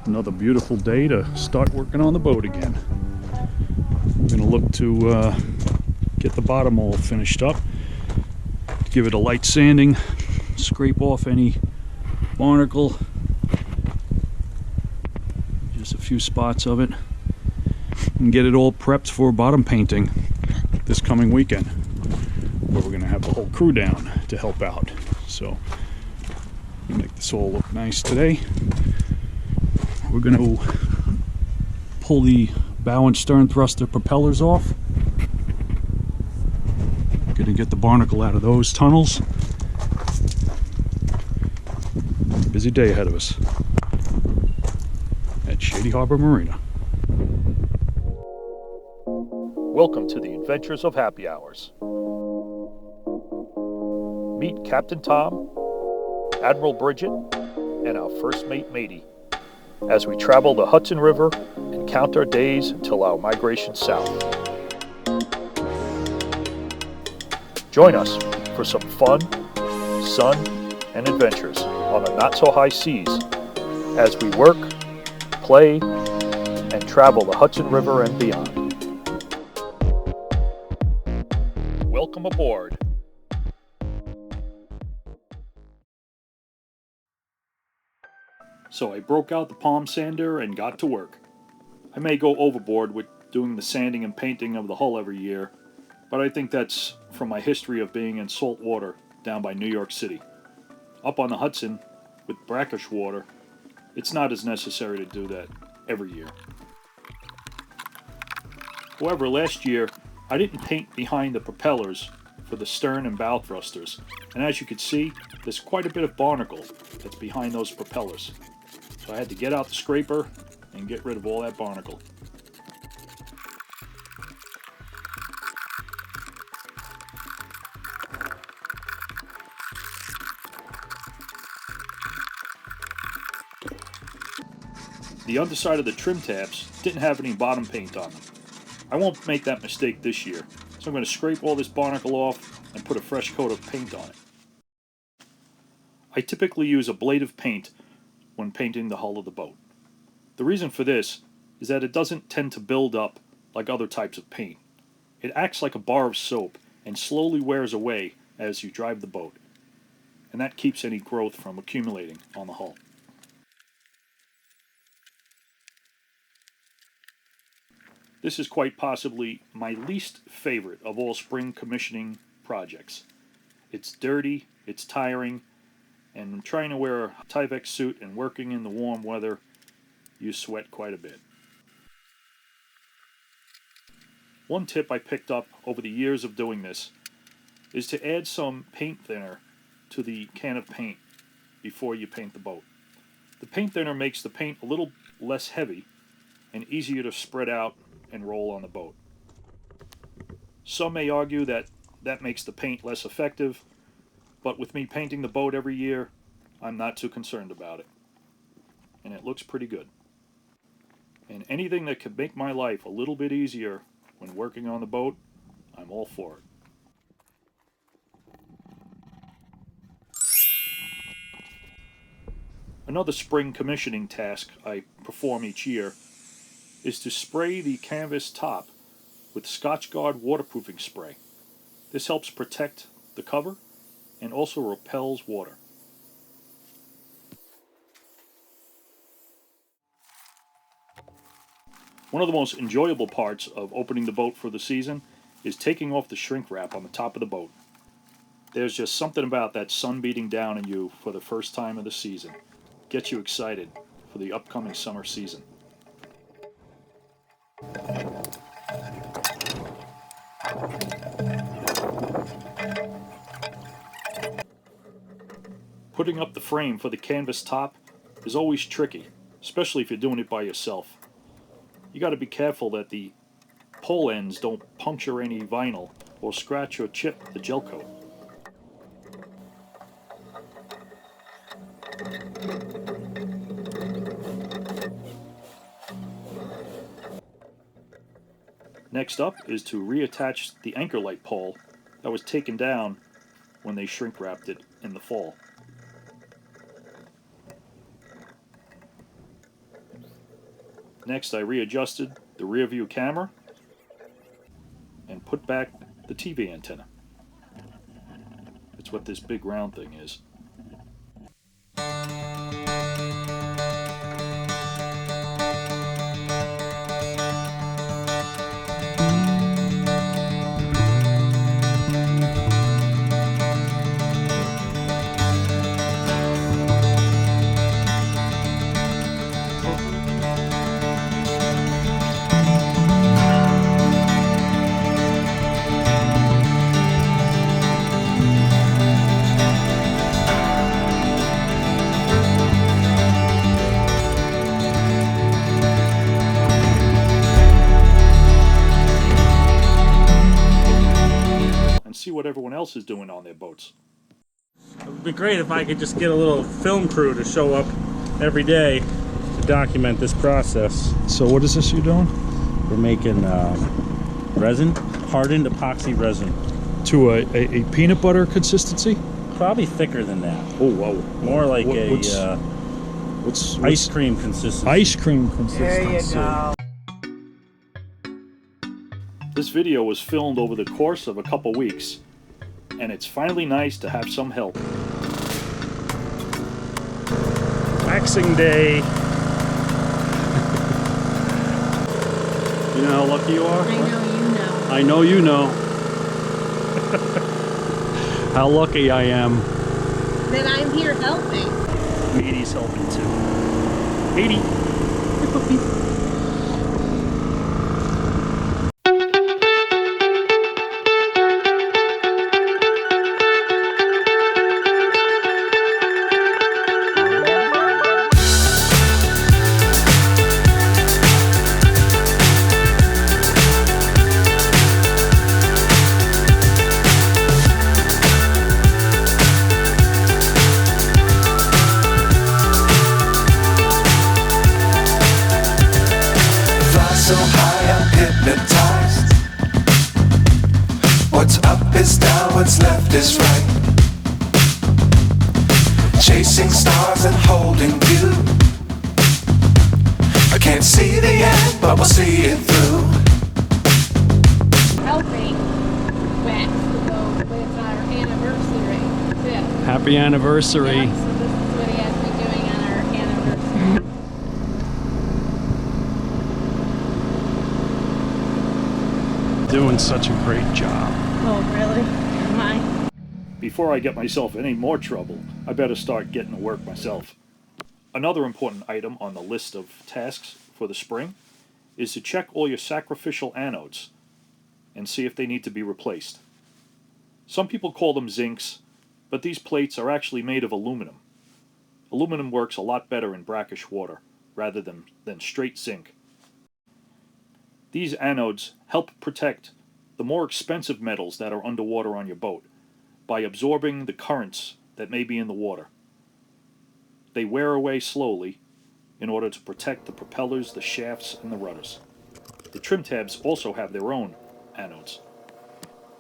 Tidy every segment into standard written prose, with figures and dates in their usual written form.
Another beautiful day to start working on the boat again. I'm going to look to get the bottom all finished up, give it a light sanding, scrape off any barnacle, just a few spots of it, and get it all prepped for bottom painting this coming weekend, where we're going to have the whole crew down to help out. So make this all look nice today. We're going to pull the bow and stern thruster propellers off. Going to get the barnacle out of those tunnels. Busy day ahead of us at Shady Harbor Marina. Welcome to the Adventures of Happy Hours. Meet Captain Tom, Admiral Bridget, and our first mate Matey as we travel the Hudson River and count our days until our migration south. Join us for some fun, sun, and adventures on the not-so-high seas as we work, play, and travel the Hudson River and beyond. Welcome aboard. So I broke out the palm sander and got to work. I may go overboard with doing the sanding and painting of the hull every year, but I think that's from my history of being in salt water down by New York City. Up on the Hudson, with brackish water, it's not as necessary to do that every year. However, last year, I didn't paint behind the propellers for the stern and bow thrusters, and as you can see, there's quite a bit of barnacle that's behind those propellers. So I had to get out the scraper and get rid of all that barnacle. The underside of the trim tabs didn't have any bottom paint on them. I won't make that mistake this year, so I'm going to scrape all this barnacle off and put a fresh coat of paint on it. I typically use a blade of paint when painting the hull of the boat. The reason for this is that it doesn't tend to build up like other types of paint. It acts like a bar of soap and slowly wears away as you drive the boat, and that keeps any growth from accumulating on the hull. This is quite possibly my least favorite of all spring commissioning projects. It's dirty, it's tiring, and trying to wear a Tyvek suit and working in the warm weather, you sweat quite a bit. One tip I picked up over the years of doing this is to add some paint thinner to the can of paint before you paint the boat. The paint thinner makes the paint a little less heavy and easier to spread out and roll on the boat. Some may argue that that makes the paint less effective, but with me painting the boat every year, I'm not too concerned about it. And it looks pretty good. And anything that could make my life a little bit easier when working on the boat, I'm all for it. Another spring commissioning task I perform each year is to spray the canvas top with Scotchgard waterproofing spray. This helps protect the cover and also repels water. One of the most enjoyable parts of opening the boat for the season is taking off the shrink wrap on the top of the boat. There's just something about that sun beating down on you for the first time of the season. Gets you excited for the upcoming summer season. Putting up the frame for the canvas top is always tricky, especially if you're doing it by yourself. You got to be careful that the pole ends don't puncture any vinyl or scratch or chip the gel coat. Next up is to reattach the anchor light pole that was taken down when they shrink wrapped it in the fall. Next, I readjusted the rear view camera and put back the TV antenna. It's what this big round thing is. And see what everyone else is doing on their boats. It would be great if I could just get a little film crew to show up every day to document this process. So what is this you're doing? We're making resin, hardened epoxy resin. To a peanut butter consistency? Probably thicker than that. Oh, wow. More like What's ice cream consistency. Ice cream consistency. There you go. This video was filmed over the course of a couple weeks, and it's finally nice to have some help. Waxing day. You know how lucky you are? I know you know. I know you know. How lucky I am. That I'm here helping. Meaty's helping too. Meaty. So high I'm hypnotized. What's up is down, what's left is right. Chasing stars and holding you. I can't see the end, but we'll see it through. Helping wax the boat, but it's our anniversary. Yeah. Happy anniversary. Yeah, so this is what he has me doing on our anniversary. Doing such a great job. Oh, really? Am I? Before I get myself in any more trouble, I better start getting to work myself. Another important item on the list of tasks for the spring is to check all your sacrificial anodes and see if they need to be replaced. Some people call them zincs, but these plates are actually made of aluminum. Aluminum works a lot better in brackish water rather than straight zinc. These anodes help protect the more expensive metals that are underwater on your boat by absorbing the currents that may be in the water. They wear away slowly in order to protect the propellers, the shafts, and the rudders. The trim tabs also have their own anodes.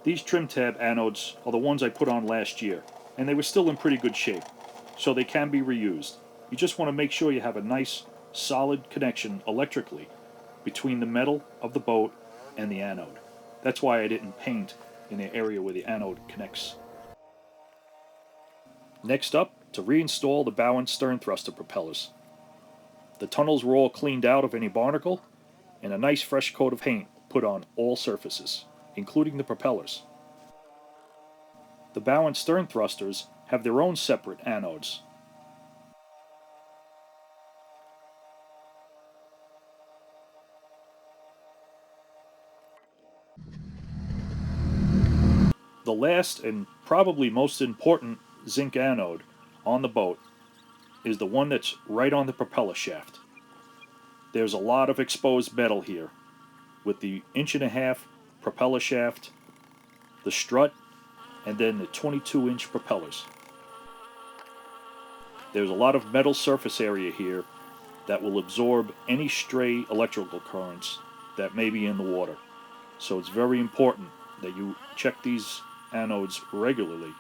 These trim tab anodes are the ones I put on last year, and they were still in pretty good shape, so they can be reused. You just want to make sure you have a nice, solid connection electrically between the metal of the boat and the anode. That's why I didn't paint in the area where the anode connects. Next up, to reinstall the bow and stern thruster propellers. The tunnels were all cleaned out of any barnacle, and a nice fresh coat of paint put on all surfaces, including the propellers. The bow and stern thrusters have their own separate anodes. The last and probably most important zinc anode on the boat is the one that's right on the propeller shaft. There's a lot of exposed metal here, with the 1.5-inch propeller shaft, the strut, and then the 22-inch propellers. There's a lot of metal surface area here that will absorb any stray electrical currents that may be in the water. So it's very important that you check these anodes regularly.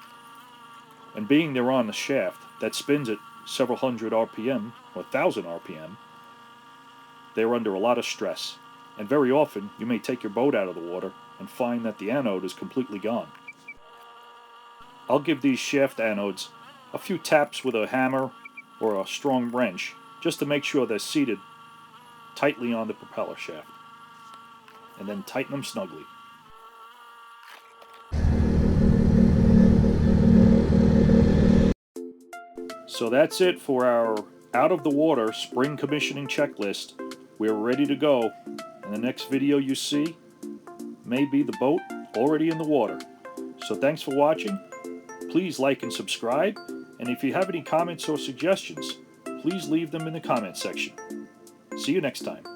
And being they're on the shaft that spins at several hundred RPM or 1,000 RPM, they're under a lot of stress, and very often you may take your boat out of the water and find that the anode is completely gone. I'll give these shaft anodes a few taps with a hammer or a strong wrench just to make sure they're seated tightly on the propeller shaft, and then tighten them snugly. So that's it for our out of the water spring commissioning checklist. We're ready to go, and the next video you see may be the boat already in the water. So thanks for watching. Please like and subscribe, and if you have any comments or suggestions, please leave them in the comment section. See you next time.